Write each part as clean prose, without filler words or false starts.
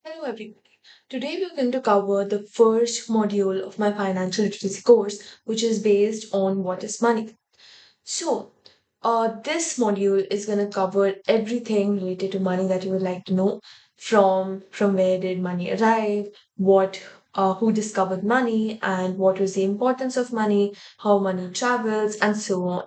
Hello, everybody. Today we're going to cover the first module of my financial literacy course, which is based on what is money. This module is going to cover everything related to money that you would like to know, from where did money arrive, who discovered money, and what was the importance of money, how money travels, and so on.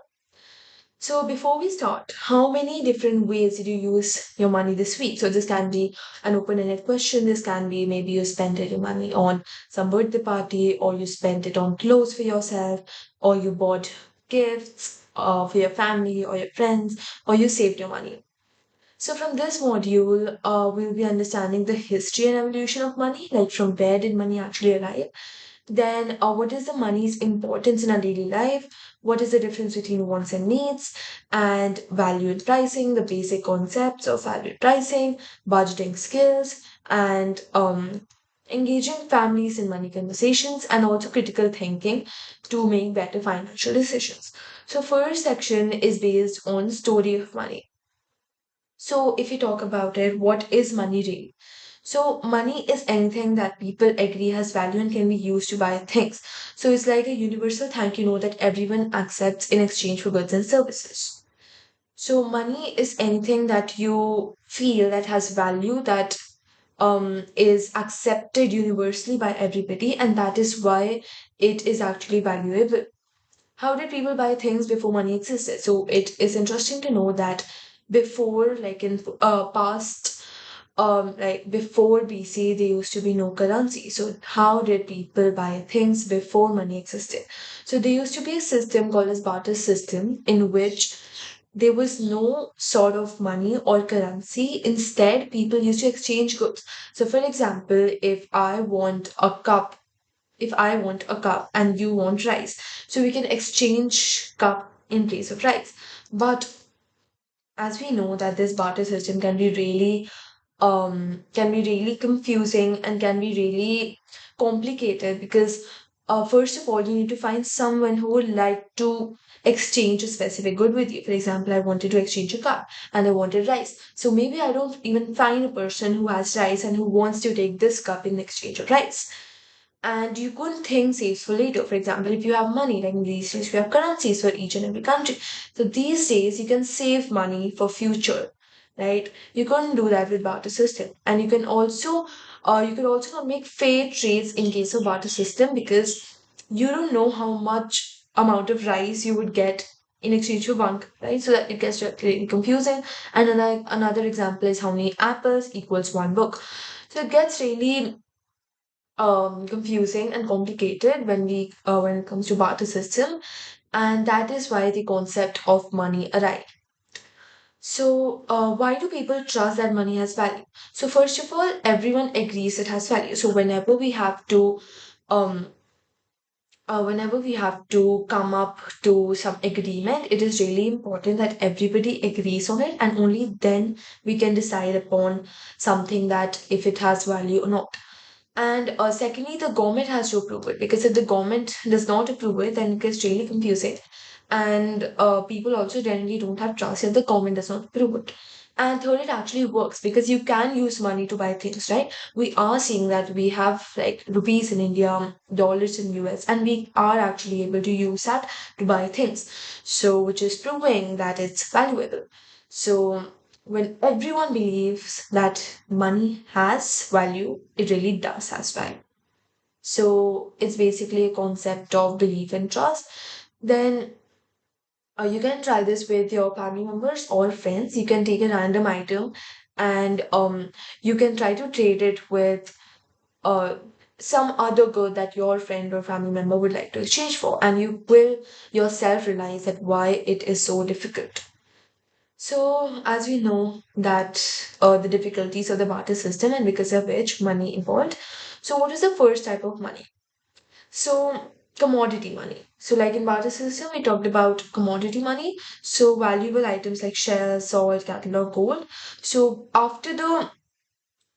So before we start, how many different ways did you use your money this week? So this can be an open-ended question. This can be maybe you spent your money on some birthday party, or you spent it on clothes for yourself, or you bought gifts for your family or your friends, or you saved your money. So from this module, we'll be understanding the history and evolution of money, like from where did money actually arrive, then, what is the money's importance in our daily life? What is the difference between wants and needs? And value and pricing, the basic concepts of value and pricing, budgeting skills, and engaging families in money conversations, and also critical thinking to make better financial decisions. So, first section is based on story of money. So, if you talk about it, what is money really? So, money is anything that people agree has value and can be used to buy things. So, it's like a universal thank you note that everyone accepts in exchange for goods and services. So, money is anything that you feel that has value that is accepted universally by everybody, and that is why it is actually valuable. How did people buy things before money existed? So it is interesting to know that before, like in past, like before BC, there used to be no currency. So how did people buy things before money existed? So there used to be a system called as barter system in which there was no sort of money or currency. Instead, people used to exchange goods. So, for example, if I want a cup and you want rice. So we can exchange cup in place of rice. But as we know that this barter system can be really confusing and can be really complicated because first of all you need to find someone who would like to exchange a specific good with you. For example, I wanted to exchange a cup and I wanted rice. So maybe I don't even find a person who has rice and who wants to take this cup in exchange of rice, and you could think saves for later. For example, if you have money, like in these days, we have currencies for each and every country. So these days, you can save money for future, right? You couldn't do that with barter system, and you could also not make fair trades in case of barter system because you don't know how much amount of rice you would get in exchange for one, right? So that it gets really confusing. And another example is how many apples equals one book. So it gets really confusing and complicated when it comes to barter system, and that is why the concept of money arrived. So why do people trust that money has value? So first of all, everyone agrees it has value. So um whenever we have to come up to some agreement, it is really important that everybody agrees on it, and only then we can decide upon something that if it has value or not. And secondly, the government has to approve it, because if the government does not approve it, then it gets really confusing. And people also generally don't have trust if the government does not approve it. And third, it actually works because you can use money to buy things, right? We are seeing that we have like rupees in India, dollars in US, and we are actually able to use that to buy things. So, which is proving that it's valuable. So, when everyone believes that money has value, it really does has value. So it's basically a concept of belief and trust. Then you can try this with your family members or friends. You can take a random item and you can try to trade it with uh, some other good that your friend or family member would like to exchange for, and you will yourself realize that why it is so difficult. So, as we know that the difficulties of the barter system and because of which money evolved. So, what is the first type of money? So, commodity money. So, like in barter system, we talked about commodity money. So, valuable items like shells, salt, cattle, or gold. So, after the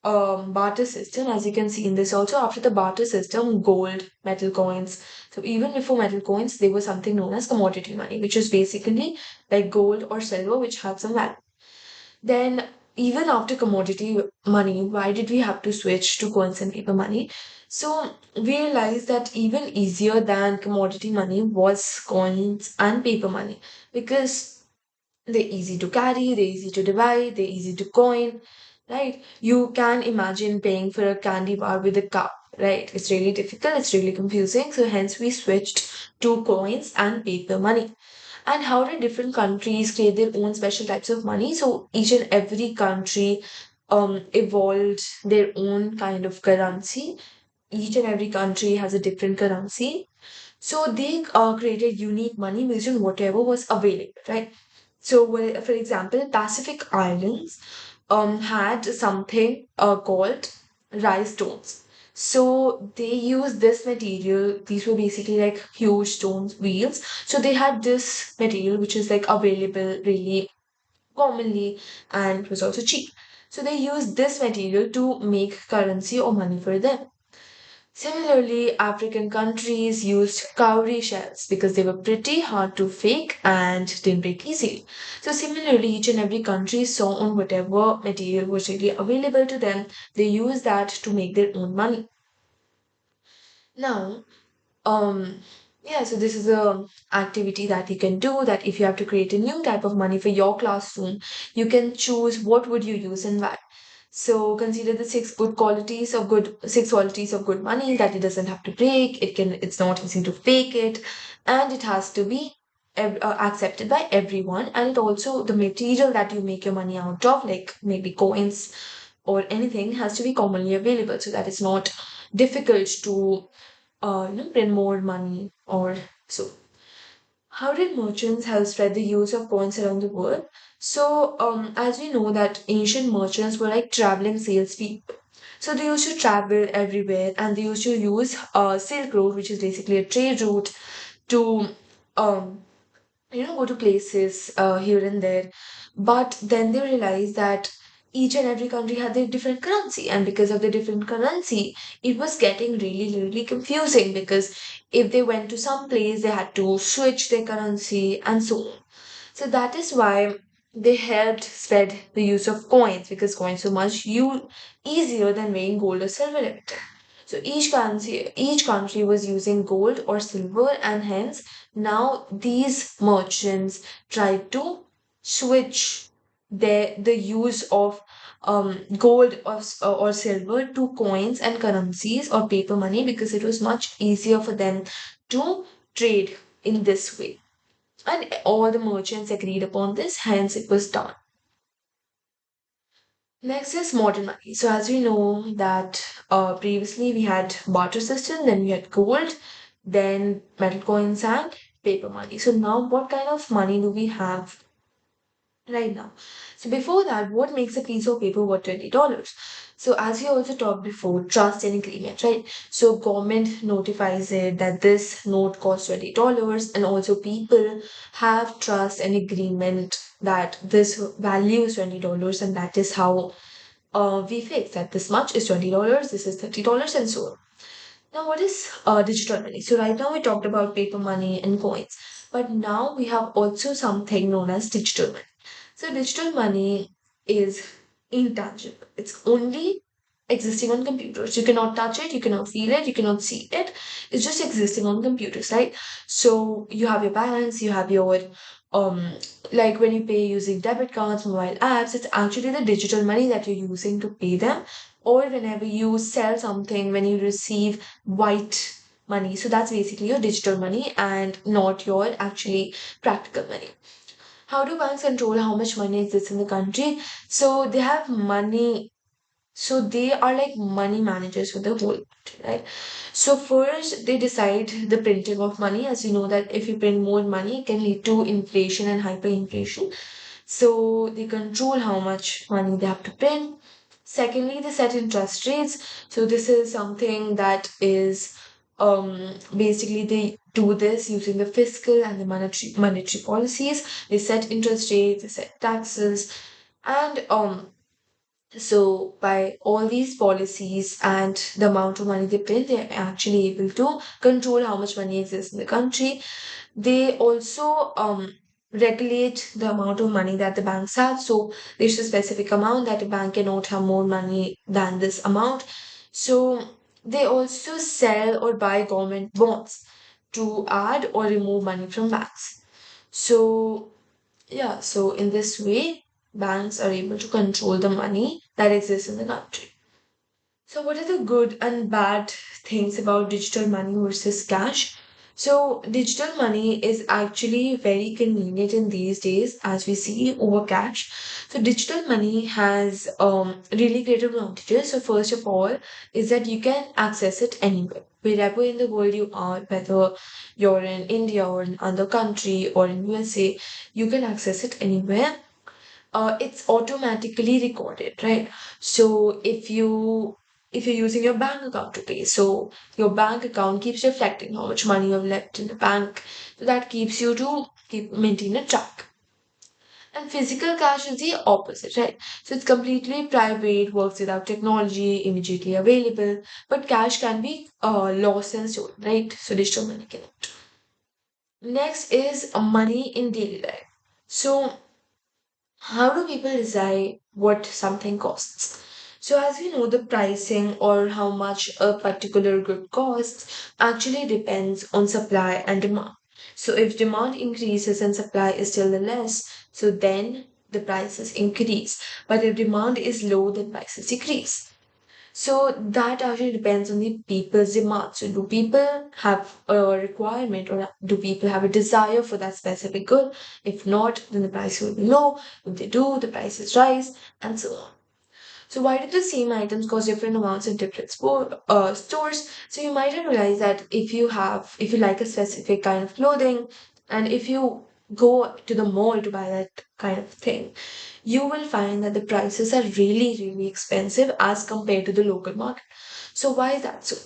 barter system, as you can see in this also, after the barter system, gold, metal coins. So even before metal coins, there was something known as commodity money, which is basically like gold or silver, which had some value. Then even after commodity money, why did we have to switch to coins and paper money? So we realized that even easier than commodity money was coins and paper money, because they're easy to carry, they're easy to divide, they're easy to coin, right? You can imagine paying for a candy bar with a cup, right? It's really difficult, it's really confusing. So hence we switched to coins and paper money. And how did different countries create their own special types of money? So each and every country evolved their own kind of currency. Each and every country has a different currency. So they created unique money based on whatever was available, right? So, for example, Pacific Islands had something called rice stones. So they used this material. These were basically like huge stones wheels. So they had this material which is like available really commonly and was also cheap. So they used this material to make currency or money for them. Similarly, African countries used cowrie shells because they were pretty hard to fake and didn't break easily. So, similarly, each and every country saw on whatever material was really available to them, they used that to make their own money. Now, um, yeah, so this is a activity that you can do, that if you have to create a new type of money for your classroom, you can choose what would you use and why. So consider the six qualities of good money, that it doesn't have to break, it's not easy to fake it, and it has to be accepted by everyone. And it also, the material that you make your money out of, like maybe coins or anything, has to be commonly available so that it's not difficult to print more money or so. How did merchants help spread the use of coins around the world? So, as we know that ancient merchants were like traveling salespeople. So they used to travel everywhere, and they used to use Silk Road, which is basically a trade route, to um, go to places here and there. But then they realized that each and every country had their different currency, and because of the different currency, it was getting really, really confusing, because if they went to some place, they had to switch their currency and so on. So that is why they helped spread the use of coins, because coins are much easier than weighing gold or silver every time. So each country was using gold or silver, and hence now these merchants tried to switch the use of gold or silver to coins and currencies or paper money, because it was much easier for them to trade in this way. And all the merchants agreed upon this, hence it was done. Next is modern money. So as we know that previously we had barter system, then we had gold, then metal coins and paper money. So now what kind of money do we have right now? So before that, what makes a piece of paper worth $20? So as we also talked before, trust and agreement, right? So government notifies it that this note costs $20, and also people have trust and agreement that this value is $20, and that is how we fix that this much is $20, this is $30, and so on. Now, what is digital money? So, right now we talked about paper money and coins, but now we have also something known as digital money. So, digital money is intangible, it's only existing on computers. You cannot touch it, you cannot feel it, you cannot see it. It's just existing on computers, right? So, you have your balance, you have your um like when you pay using debit cards, mobile apps, it's actually the digital money that you're using to pay them. Or whenever you sell something, when you receive white money, so that's basically your digital money and not your actually practical money. How do banks control how much money exists in the country? So they have money, so they are like money managers for the whole country, right? So first they decide the printing of money. As you know that if you print more money, it can lead to inflation and hyperinflation. So they control how much money they have to print. Secondly, they set interest rates. So this is something that is basically they do this using the fiscal and the monetary policies. They set interest rates, they set taxes, and so by all these policies and the amount of money they print, they're actually able to control how much money exists in the country. They also regulate the amount of money that the banks have. So there's a specific amount that a bank cannot have more money than this amount. So they also sell or buy government bonds to add or remove money from banks. So yeah, so in this way, banks are able to control the money that exists in the country. So, what are the good and bad things about digital money versus cash? So, digital money is actually very convenient in these days as we see over cash. So, digital money has really great advantages. So, first of all, is that you can access it anywhere, wherever in the world you are, whether you're in India or in another country or in USA, you can access it anywhere. It's automatically recorded, right? So if you're using your bank account to pay, so your bank account keeps reflecting how much money you have left in the bank. So that keeps you to keep maintain a track. And physical cash is the opposite, right? So it's completely private, works without technology, immediately available, but cash can be lost and stolen, right? So digital money cannot. Next is money in daily life. So how do people decide what something costs? So, as we know, the pricing or how much a particular good costs actually depends on supply and demand. So, if demand increases and supply is still less, so then the prices increase. But if demand is low, then prices decrease. So that actually depends on the people's demand. So do people have a requirement or do people have a desire for that specific good? If not, then the price will be low. If they do, the prices rise and so on. So why do the same items cost different amounts in different stores? So you might have realized that if you like a specific kind of clothing, and if you go to the mall to buy that kind of thing, you will find that the prices are really, really expensive as compared to the local market. So why is that so?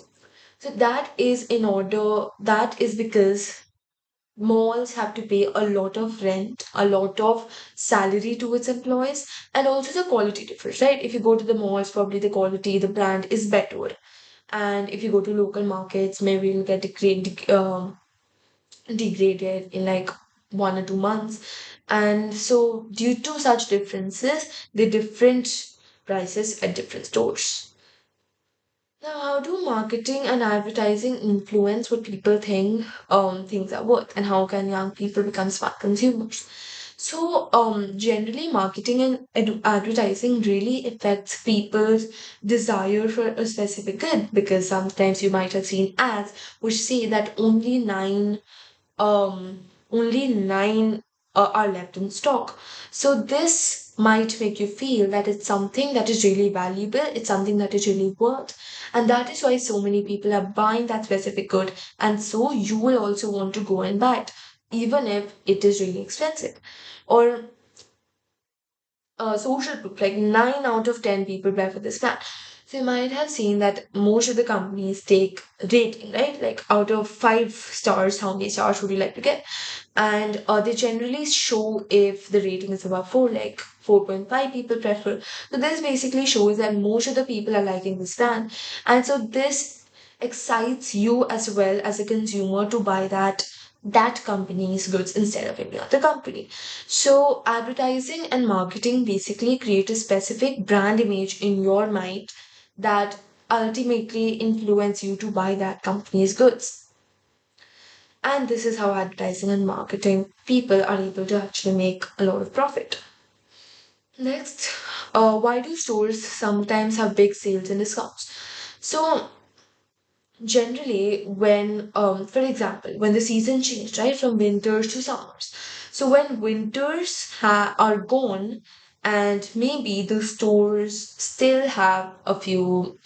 So that is because malls have to pay a lot of rent, a lot of salary to its employees, and also the quality differs, right? If you go to the malls, probably the quality, the brand is better. And if you go to local markets, maybe you'll get degraded in like 1 or 2 months. And so, due to such differences, the different prices at different stores. Now, how do marketing and advertising influence what people think things are worth, and how can young people become smart consumers? So, generally, marketing and advertising really affects people's desire for a specific good because sometimes you might have seen ads which say that only nine are left in stock. So this might make you feel that it's something that is really valuable, it's something that is really worth, and that is why so many people are buying that specific good, and so you will also want to go and buy it, even if it is really expensive. Or social proof, like 9 out of 10 people prefer this plan. So you might have seen that most of the companies take rating, right? Like out of 5 stars, how many stars would you like to get? And they generally show if the rating is above 4, like 4.5 people prefer. So this basically shows that most of the people are liking this plan. And so this excites you as well as a consumer to buy that company's goods instead of any other company. So advertising and marketing basically create a specific brand image in your mind that ultimately influence you to buy that company's goods. And this is how advertising and marketing people are able to actually make a lot of profit. Next, why do stores sometimes have big sales and discounts? So generally when for example when the season changed, right, from winters to summers, so when are gone and maybe the stores still have a few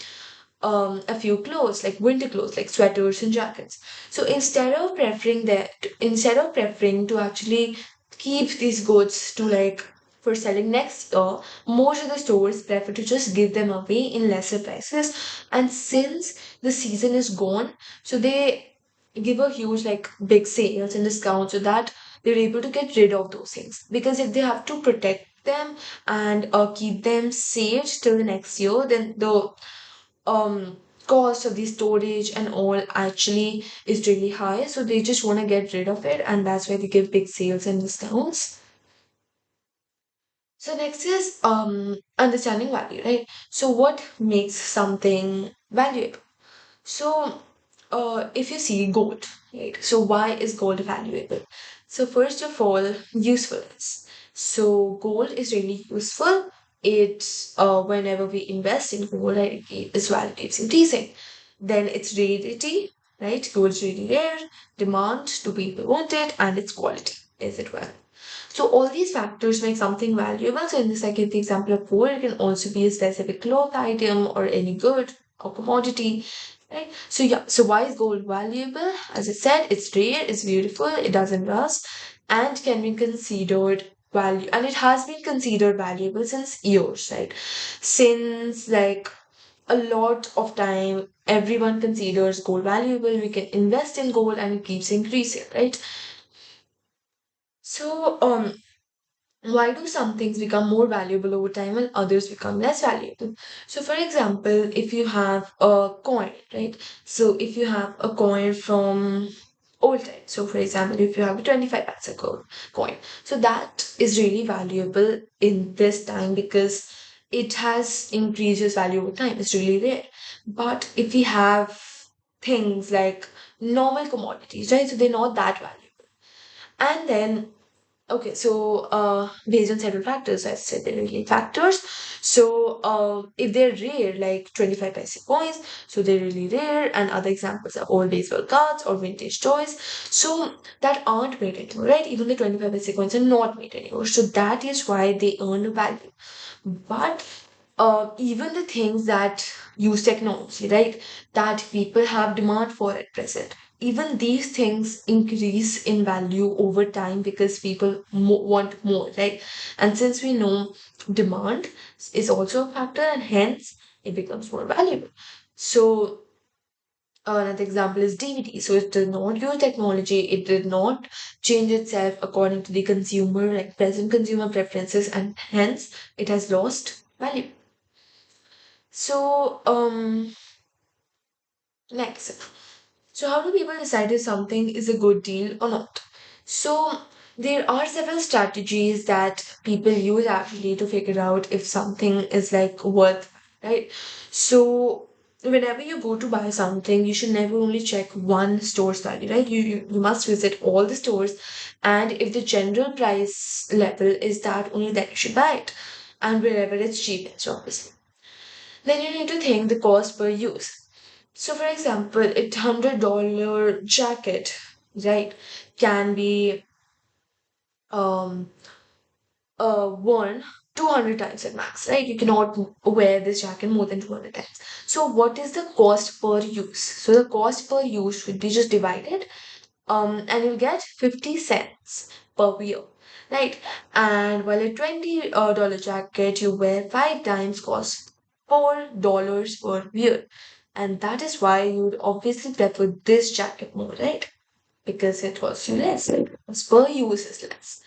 clothes like winter clothes like sweaters and jackets. So instead of preferring to actually keep these goods to like for selling next year, most of the stores prefer to just give them away in lesser prices. And since the season is gone, so they give a huge like big sales and discounts so that they're able to get rid of those things, because if they have to protect them and keep them safe till the next year, then the um cost of the storage and all actually is really high. So they just want to get rid of it, and that's why they give big sales and discounts. So next is understanding value, right? So what makes something valuable? So if you see gold, right? So why is gold valuable? So first of all, usefulness. So gold is really useful. It's whenever we invest in gold, right, its value keeps increasing. Then its rarity, right? Gold is really rare. Demand, do people want it? And its quality, is it well? So all these factors make something valuable. So in this, I give the example of gold. It can also be a specific cloth item or any good or commodity. Right? So yeah, so why is gold valuable? As I said, it's rare, it's beautiful, it doesn't rust, and can be considered value, and it has been considered valuable since years, right? Since like a lot of time, everyone considers gold valuable. We can invest in gold and it keeps increasing, right? So why do some things become more valuable over time and others become less valuable? So, for example, if you have a coin, right? So, if you have a coin from old times, so for example, if you have a 25 paisa coin, so that is really valuable in this time because it has increased its value over time. It's really rare. But if we have things like normal commodities, right? So, they're not that valuable. And then okay, so based on several factors, I said there are really factors. So if they're rare, like 25 paise coins, so they're really rare, and other examples are old baseball cards or vintage toys. So that aren't made anymore, right? Even the 25 paise coins are not made anymore. So that is why they earn a value. But even the things that use technology, right, that people have demand for at present, even these things increase in value over time because people want more, right? And since we know demand is also a factor, and hence it becomes more valuable. So another example is DVD. So it does not use technology. It did not change itself according to the consumer, like present consumer preferences, and hence it has lost value. So, next. So, how do people decide if something is a good deal or not? So, there are several strategies that people use actually to figure out if something is like worth, right? So, whenever you go to buy something, you should never only check one store's value, right? You must visit all the stores, and if the general price level is that, only then you should buy it, and wherever it's cheapest, obviously. Then you need to think the cost per use. So, for example, a $100 jacket, right, can be um worn 200 times at max, right? You cannot wear this jacket more than 200 times. So, what is the cost per use? So, the cost per use should be just divided, and you'll get 50 cents per wear, right? And while a $20 jacket you wear 5 times costs $4 per wear. And that is why you'd obviously prefer this jacket more, right? Because it costs you less, right? Because per use is less.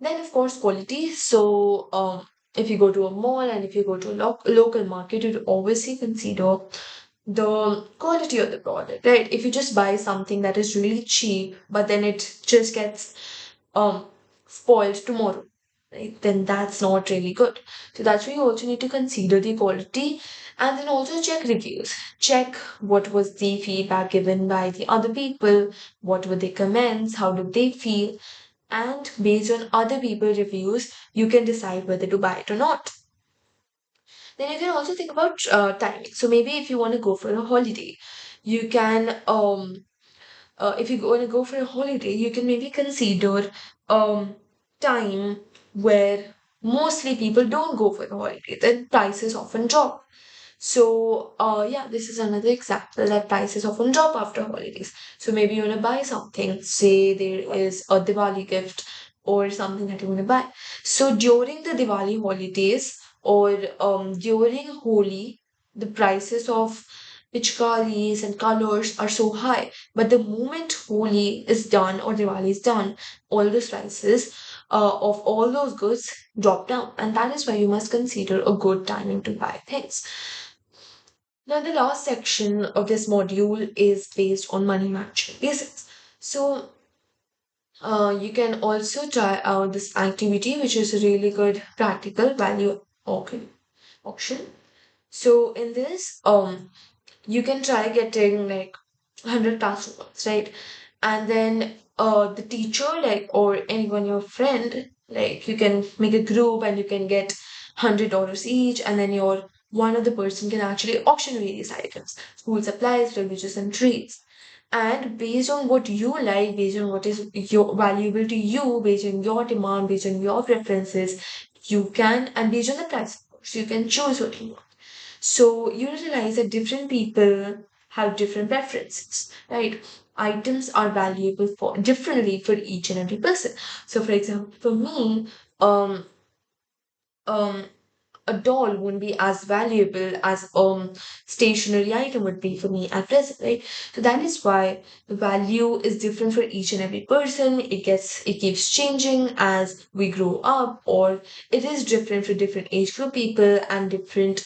Then, of course, quality. So, if you go to a mall and if you go to a local market, you'd obviously consider the quality of the product, right? If you just buy something that is really cheap, but then it just gets um spoiled tomorrow, right? Then that's not really good. So that's why you also need to consider the quality, and then also check reviews. Check what was the feedback given by the other people, what were their comments, how did they feel, and based on other people reviews, you can decide whether to buy it or not. Then you can also think about timing. So maybe if you want to go for a holiday, you can if you want to go for a holiday, you can maybe consider time where mostly people don't go for the holiday. Then prices often drop. So, yeah, this is another example that prices often drop after holidays. So maybe you want to buy something, say there is a Diwali gift or something that you want to buy. So during the Diwali holidays or during Holi, the prices of pichkaris and colors are so high. But the moment Holi is done or Diwali is done, all those prices of all those goods drop down. And that is why you must consider a good timing to buy things. Now, the last section of this module is based on money management basics. So, you can also try out this activity, which is a really good practical value auction. So, in this, you can try getting like 100 customers, right? And then the teacher, like, or anyone, your friend, like, you can make a group and you can get $100 each, and then your one other person can actually auction various items, school supplies, religious and treats. And based on what you like, based on what is your valuable to you, based on your demand, based on your preferences, you can, and based on the price, of course, you can choose what you want. So you realize that different people have different preferences, right? Items are valuable for differently for each and every person. So, for example, for me, um, um, a doll wouldn't be as valuable as stationary item would be for me at present, right? So that is why the value is different for each and every person. It keeps changing as we grow up, or it is different for different age group people, and different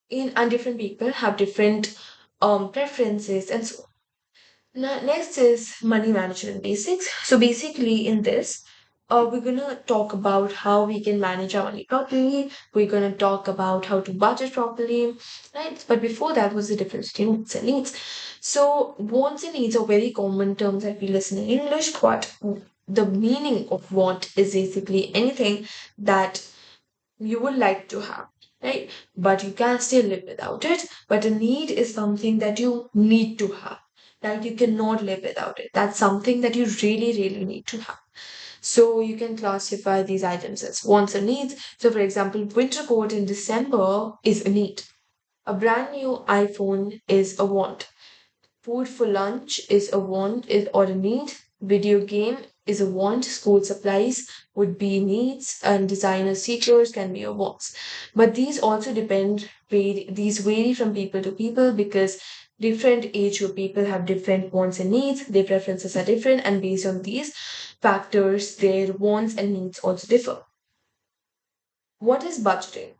people have different preferences and so on. Now, next is money management basics. So basically in this, we're gonna talk about how we can manage our money properly. We're gonna talk about how to budget properly, right? But before that was the difference between wants and needs. So wants and needs are very common terms that we listen in English, but the meaning of want is basically anything that you would like to have, right? But you can still live without it. But a need is something that you need to have, right? You cannot live without it. That's something that you really, really need to have. So you can classify these items as wants and needs. So, for example, winter coat in December is a need. A brand new iPhone is a want. Food for lunch is a want is or a need. Video game is a want. School supplies would be needs, and designer sneakers can be a wants. But these also these vary from people to people because different age group people have different wants and needs. Their preferences are different, and based on these factors, their wants and needs also differ. What is budgeting?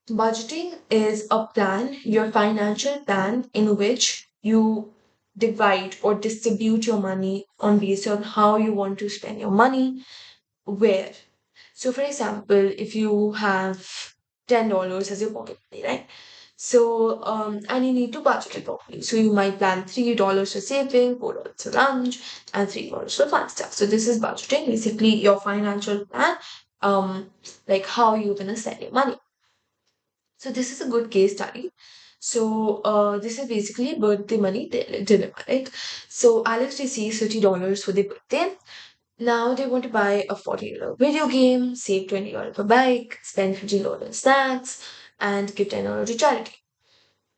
Budgeting is a plan, your financial plan, in which you divide or distribute your money on based on how you want to spend your money, where. So, for example, if you have $10 as your pocket money, right? So, and you need to budget it properly. So, you might plan $3 for saving, $4 for lunch, and $3 for fun stuff. So, this is budgeting, basically your financial plan, like how you're gonna spend your money. So this is a good case study. So this is basically birthday money dilemma, right? So Alex receives $30 for their birthday. Now they want to buy a $40 video game, save $20 per bike, spend $15 snacks, and give $10 to charity.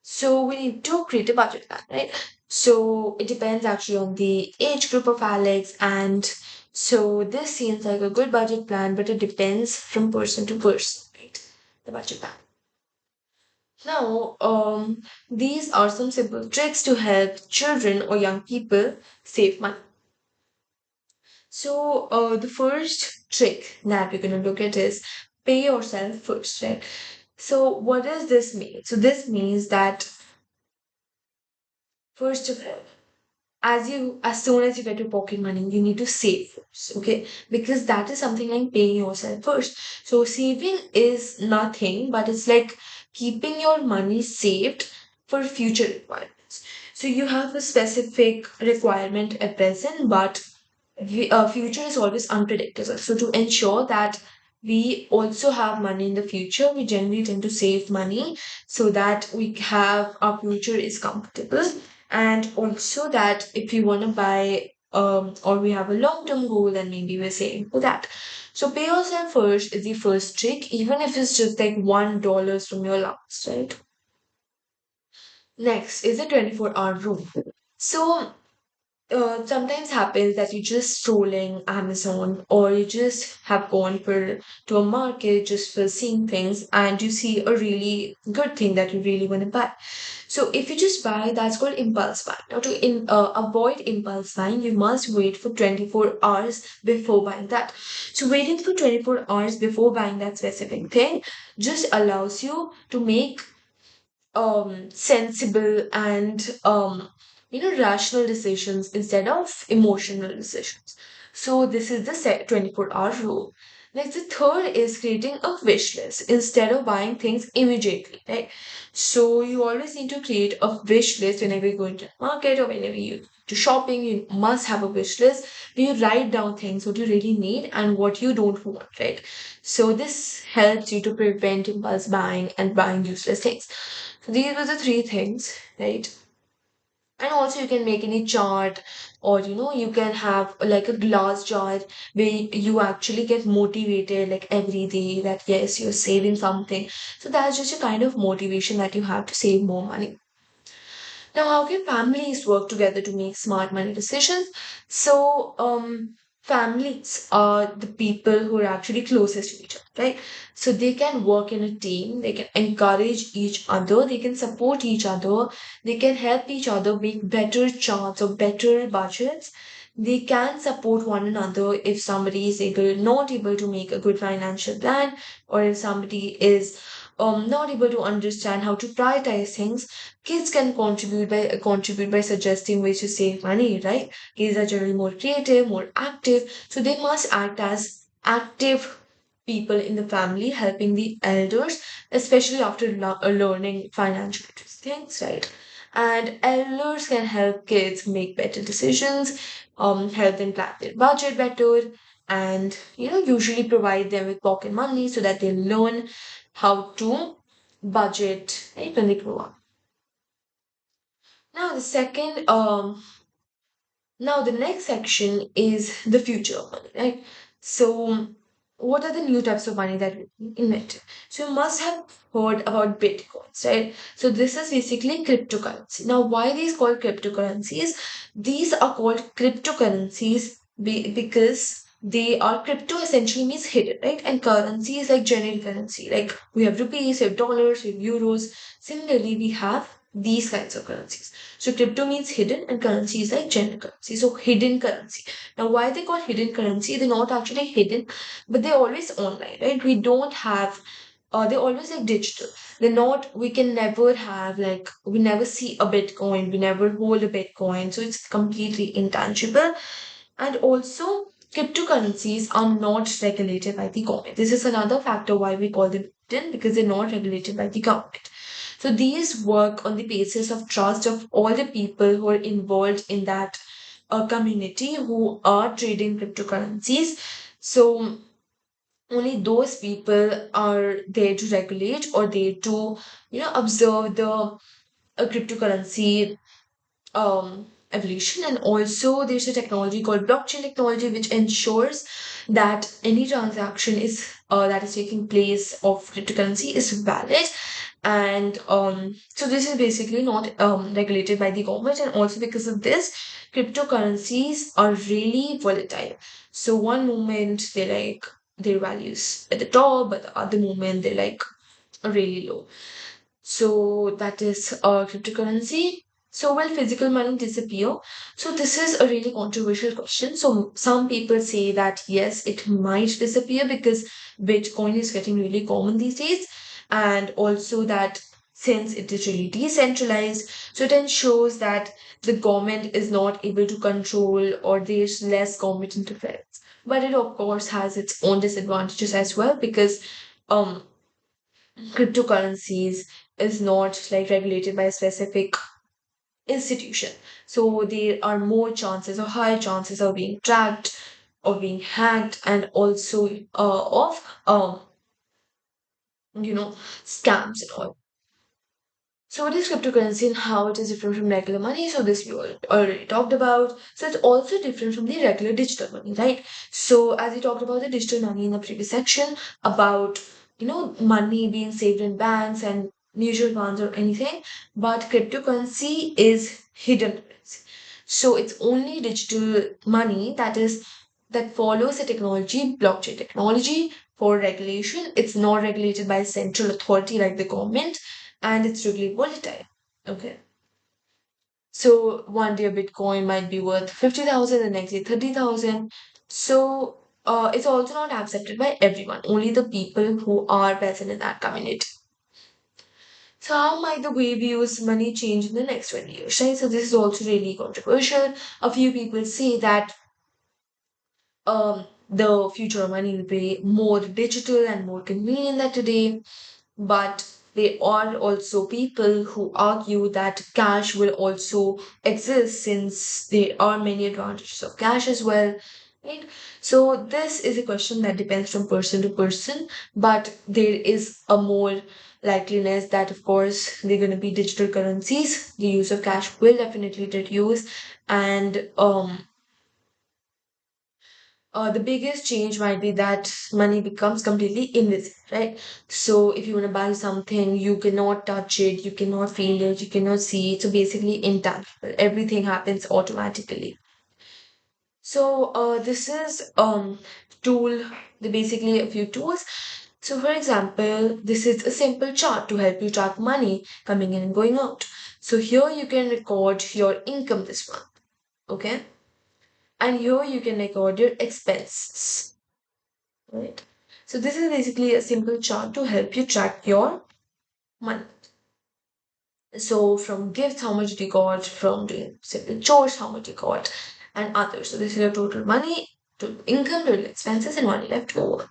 So we need to create a budget plan, right? So it depends actually on the age group of Alex, and so this seems like a good budget plan, but it depends from person to person, right? The budget plan. Now, these are some simple tricks to help children or young people save money. So, the first trick that we're going to look at is pay yourself first, right? So, what does this mean? So, this means that first of all, as soon as you get your pocket money, you need to save first, okay? Because that is something like paying yourself first. So saving is nothing, but it's like keeping your money saved for future requirements. So you have a specific requirement at present, but future is always unpredictable. So to ensure that we also have money in the future, we generally tend to save money so that we have our future is comfortable, and also that if we want to buy or we have a long-term goal, then maybe we're saving for that. So pay yourself first is the first trick, even if it's just like $1 from your last, right? Next is the 24-hour rule. So sometimes happens that you just scrolling Amazon, or you just have gone for to a market just for seeing things, and you see a really good thing that you really want to buy. So if you just buy, that's called impulse buying. Now to avoid impulse buying, you must wait for 24 hours before buying that. So waiting for 24 hours before buying that specific thing just allows you to make sensible and rational decisions instead of emotional decisions. So this is the 24-hour rule. Next, the third is creating a wish list instead of buying things immediately, right? So you always need to create a wish list whenever you go into the market or whenever you to shopping. You must have a wish list where you write down things what you really need and what you don't want, right? So this helps you to prevent impulse buying and buying useless things. So these were the three things, right? And also you can make any chart, or you can have like a glass jar where you actually get motivated like every day that yes, you're saving something. So that's just a kind of motivation that you have to save more money. Now, how can families work together to make smart money decisions? So, families are the people who are actually closest to each other, right? So they can work in a team, they can encourage each other, they can support each other, they can help each other make better charts or better budgets. They can support one another if somebody is not able to make a good financial plan, or if somebody is not able to understand how to prioritize things. Kids can contribute by suggesting ways to save money, right? Kids are generally more creative, more active, so they must act as active people in the family, helping the elders, especially after learning financial literacy things, right? And elders can help kids make better decisions, help them plan their budget better, and usually provide them with pocket money so that they learn how to budget, right, when they grow up. Now the second now the next section is the future of money, right? So what are the new types of money that we invented? So you must have heard about bitcoins, right? So this is basically cryptocurrency. Now why these called cryptocurrencies? These are called cryptocurrencies because they are crypto essentially means hidden, right? And currency is like generic currency. Like we have rupees, we have dollars, we have euros. Similarly, we have these kinds of currencies. So crypto means hidden and currency is like general currency. So hidden currency. Now why they call hidden currency? They're not actually hidden, but they're always online, right? We don't have they're always like digital. They're not, we can never have like, we never see a Bitcoin, we never hold a Bitcoin. So it's completely intangible. And also, cryptocurrencies are not regulated by the government. This is another factor why we call them hidden, because they're not regulated by the government. So these work on the basis of trust of all the people who are involved in that community who are trading cryptocurrencies. So only those people are there to regulate or there to observe the cryptocurrency evolution. And also there's a technology called blockchain technology which ensures that any transaction is that is taking place of cryptocurrency is valid. And so this is basically not regulated by the government, and also because of this cryptocurrencies are really volatile. So one moment they like their values at the top, but the other moment they're like really low. So that is cryptocurrency. So will physical money disappear? So this is a really controversial question. So some people say that yes, it might disappear because Bitcoin is getting really common these days, and also that since it is really decentralized, so it ensures that the government is not able to control or there's less government interference. But it of course has its own disadvantages as well because um cryptocurrencies is not like regulated by a specific institution. So there are more chances or higher chances of being tracked or being hacked, and also of you know scams and all. So what is cryptocurrency and how it is different from regular money? So this we already talked about. So it's also different from the regular digital money, right? So as we talked about the digital money in the previous section about money being saved in banks and mutual funds or anything, but cryptocurrency is hidden currency. So it's only digital money that follows the technology, blockchain technology for regulation. It's not regulated by a central authority like the government, and it's really volatile. Okay. So one day a Bitcoin might be worth 50,000, the next day 30,000. So it's also not accepted by everyone, only the people who are present in that community. So how might the way we use money change in the next 20 years, right? So this is also really controversial. A few people say that the future of money will be more digital and more convenient than today. But there are also people who argue that cash will also exist since there are many advantages of cash as well. Right? So this is a question that depends from person to person, but there is a more likeliness that of course they're going to be digital currencies. The use of cash will definitely reduce, and the biggest change might be that money becomes completely invisible, right? So if you want to buy something, you cannot touch it, you cannot feel it, you cannot see it. So basically intangible. Everything happens automatically. So this is tool, the basically a few tools. So for example, this is a simple chart to help you track money coming in and going out. So here you can record your income this month, okay? And here you can record your expenses. Right. So this is basically a simple chart to help you track your money. So from gifts, how much you got, from doing simple chores, how much you got, and others. So this is your total money, total income, total expenses, and money left over.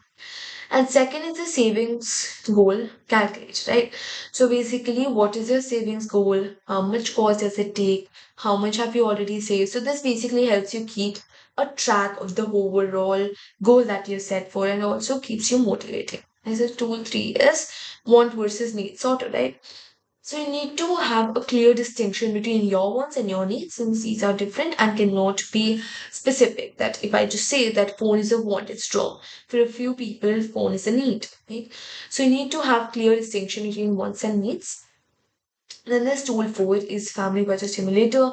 And second is the savings goal calculate, right? So basically, what is your savings goal? How much cost does it take? How much have you already saved? So this basically helps you keep a track of the overall goal that you set for and also keeps you motivating. As a tool three is want versus need sorted, right? So you need to have a clear distinction between your wants and your needs since these are different and cannot be specific. That if I just say that phone is a want, it's wrong. For a few people, phone is a need, right? So you need to have clear distinction between wants and needs. Then there's tool four is family budget simulator.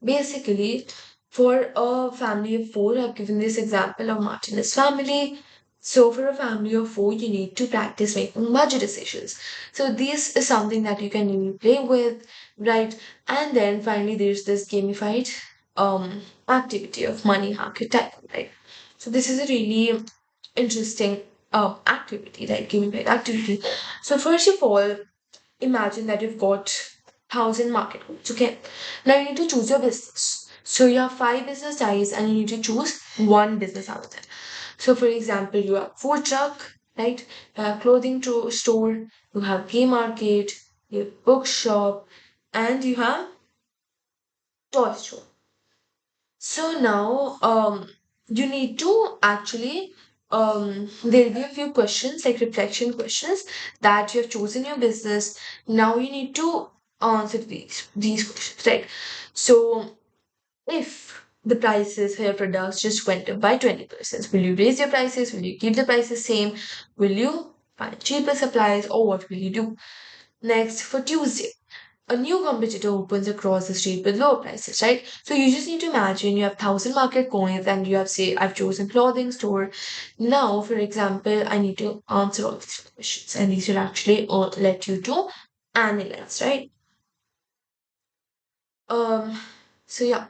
Basically, for a family of four, I've given this example of Martinez family. So, for a family of four, you need to practice making budget decisions. So, this is something that you can really play with, right? And then finally, there's this gamified activity of money hacker type, right? So, this is a really interesting activity, right? Gamified activity. So, first of all, imagine that you've got 1,000 market codes. Okay, now you need to choose your business. So you have five business types and you need to choose one business out of that. So for example, you have food truck, right? You have clothing store, you have game market, you have bookshop, and you have toy store. So now you need to actually there'll be a few questions like reflection questions that you have chosen your business. Now you need to answer these questions, right? So if the prices for your products just went up by 20%, will you raise your prices? Will you keep the prices same? Will you find cheaper supplies or what will you do? Next, for Tuesday, a new competitor opens across the street with lower prices, right? So you just need to imagine you have 1,000 market coins and you have, say, I've chosen clothing store. Now, for example, I need to answer all these questions and these will actually let you to analyze, right? Um, so yeah,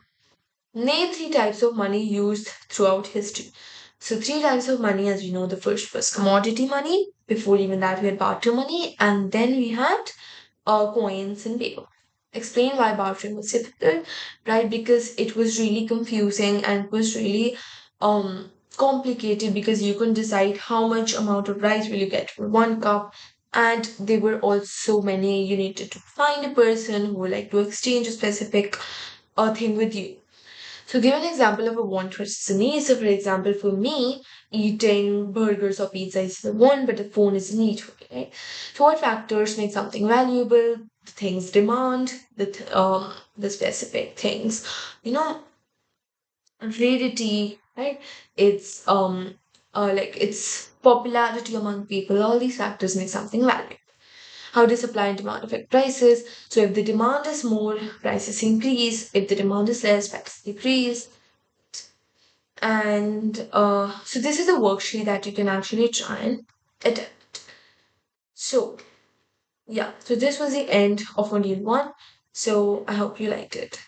name three types of money used throughout history. So three types of money, as we know, the first was commodity money. Before even that, we had barter money, and then we had coins and paper. Explain why bartering was difficult, right? Because it was really confusing and it was really complicated because you couldn't decide how much amount of rice will you get for one cup. And there were also many, you needed to find a person who would like to exchange a specific thing with you. So give an example of a want versus a need. So for example, for me, eating burgers or pizza is the want, but the phone is a need for me, right? So what factors make something valuable? The things demand, the specific things, you know, rarity, right? It's like its popularity among people. All these factors make something valuable. How does supply and demand affect prices? So if the demand is more, prices increase. If the demand is less, prices decrease. And so this is a worksheet that you can actually try and attempt. So yeah, so this was the end of module one. So I hope you liked it.